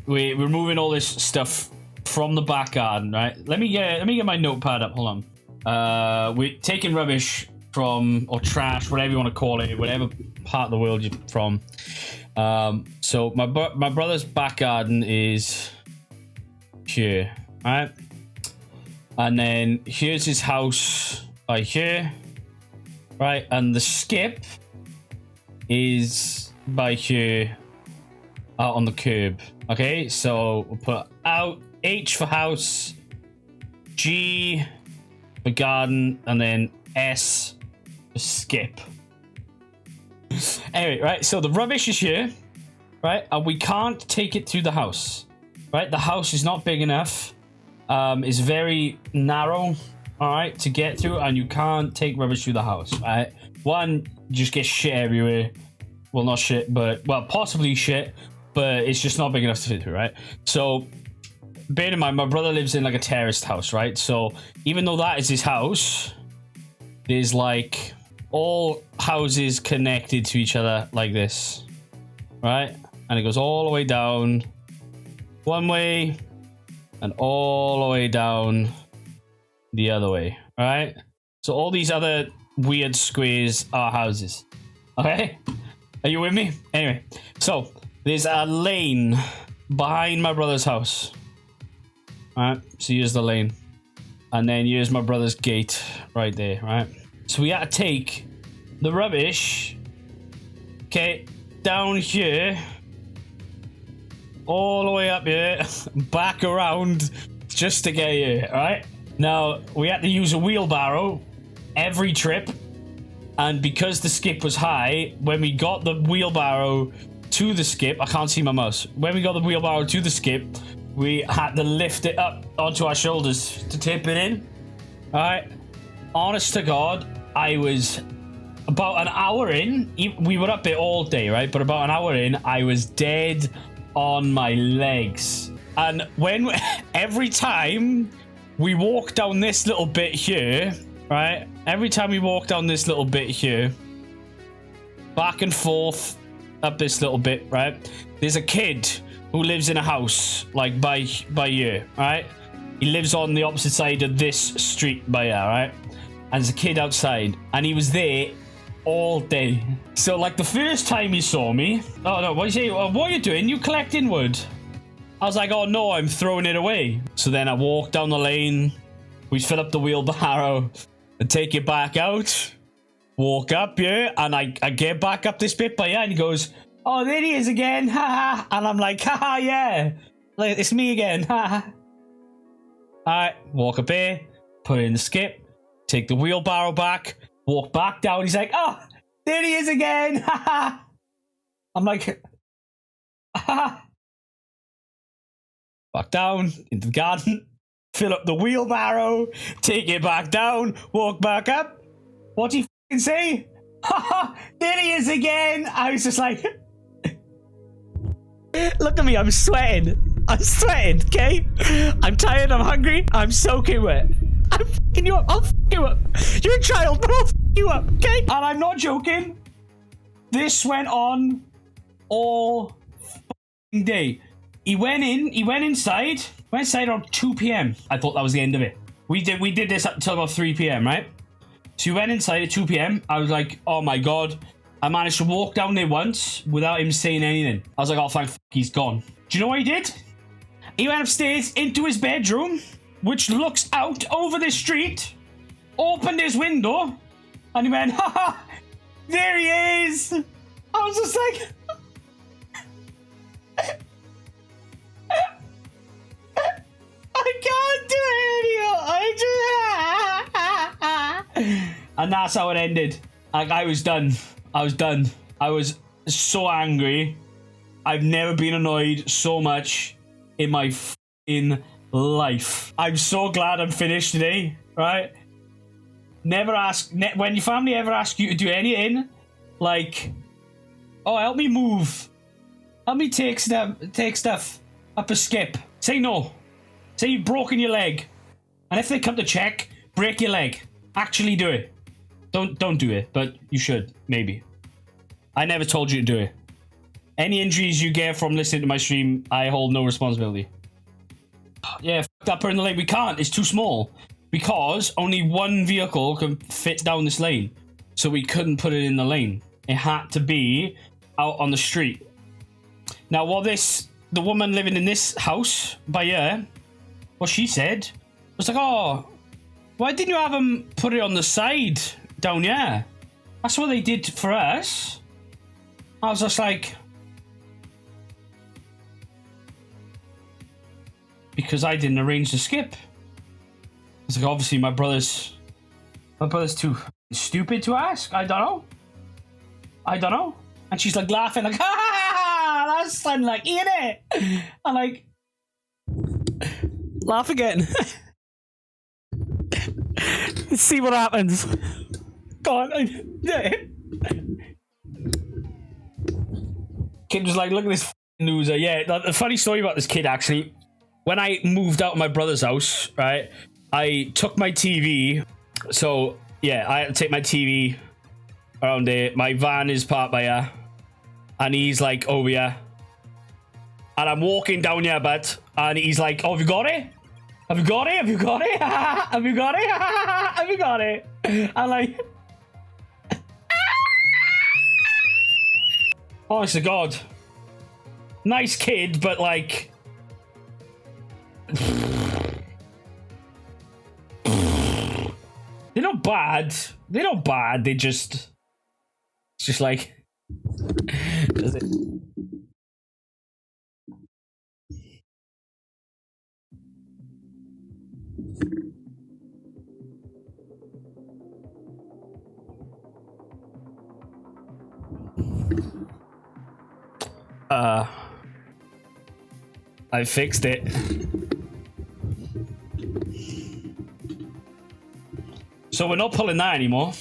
we're moving all this stuff from the back garden, right? Let me get my notepad up. Hold on. We're taking rubbish from, or trash, whatever you want to call it, whatever part of the world you're from. So my brother's back garden is here, right? And then here's his house by here, right? And the skip is by here, out on the curb. Okay, so we'll put out H for house, G for garden, and then S for skip. Anyway, right, so the rubbish is here, right? And we can't take it to the house, right? The house is not big enough. It's very narrow, all right, to get through, and you can't take rubbish through the house, right? One, you just get shit everywhere. Well, not shit, but, well, possibly shit, but it's just not big enough to fit through, right? So, bear in mind, my brother lives in like a terraced house, right? So, even though that is his house, there's like all houses connected to each other like this, right? And it goes all the way down one way and all the way down the other way, right? So all these other weird squares are houses, okay? Are you with me? Anyway, so there's a lane behind my brother's house, all right? So here's the lane, and then here's my brother's gate right there, right? So we had to take the rubbish, okay, down here, all the way up here, back around just to get here, right? Now, we had to use a wheelbarrow every trip, and because the skip was high, when we got the wheelbarrow to the skip, I can't see my mouse. When we got the wheelbarrow to the skip, we had to lift it up onto our shoulders to tip it in, all right? Honest to God, I was about an hour in. We were up there all day, right? But about an hour in, I was dead on my legs. And when every time we walk down this little bit here, right? Every time we walk down this little bit here, back and forth up this little bit, right? There's a kid who lives in a house like by here, right? He lives on the opposite side of this street by here, right? And there's a kid outside, and he was there all day. So, like, the first time he saw me, oh no, what are you doing? You collecting wood? I was like, oh no, I'm throwing it away. So then I walk down the lane, we fill up the wheelbarrow and take it back out, walk up here, and I get back up this bit by here, and he goes, oh, there he is again, haha. And I'm like, haha, yeah, like, it's me again, haha. Alright, walk up here, put it in the skip, take the wheelbarrow back, walk back down. He's like, oh, there he is again. Ha I'm like, ha. Back down into the garden, fill up the wheelbarrow, take it back down, walk back up. What'd he fucking say? Ha there he is again. I was just like, look at me, I'm sweating. I'm sweating, okay? I'm tired, I'm hungry, I'm soaking wet. I'm fucking you up. I'll fuck you up. You're a child, but I'll fuck you up, okay? And I'm not joking. This went on all fucking day. He went inside around 2 p.m. I thought that was the end of it. We did this up until about 3 p.m., right? So he went inside at 2 p.m. I was like, oh my God. I managed to walk down there once without him saying anything. I was like, oh, thank fuck, he's gone. Do you know what he did? He went upstairs into his bedroom, which looks out over the street, opened his window, and he went, haha, there he is. I was just like, I can't do it anymore. And that's how it ended. Like, I was done. I was so angry. I've never been annoyed so much in my f***ing life. I'm so glad I'm finished today, right? Never ask, when your family ever ask you to do anything, like, oh, help me move, help me take stuff up a skip, say no. Say you've broken your leg, and if they come to check, break your leg. Actually do it. Don't do it, but you should, maybe. I never told you to do it. Any injuries you get from listening to my stream, I hold no responsibility. Yeah, fuck that, put in the lane. We can't. It's too small. Because only one vehicle can fit down this lane. So we couldn't put it in the lane. It had to be out on the street. Now, the woman living in this house by here, what she said was like, oh, why didn't you have them put it on the side down here? That's what they did for us. I was just like, because I didn't arrange the skip. It's like, obviously my brother's too stupid to ask. I don't know. And she's like laughing, like, ha, that's son, like, eat it. I'm like, laugh again. Let's see what happens. Go on. Yeah. Kid was like, look at this loser. Yeah, the funny story about this kid, actually, when I moved out of my brother's house, right, I took my TV. So, yeah, I had to take my TV around there. My van is parked by here. And he's like, over here. And I'm walking down here, but and he's like, oh, have you got it? Have you got it? Have you got it? Have you got it? Have you got it? I'm like, honest to God, nice kid, but like, they're not bad. They're not bad. They just, it's just like, does it? I fixed it. So we're not pulling that anymore.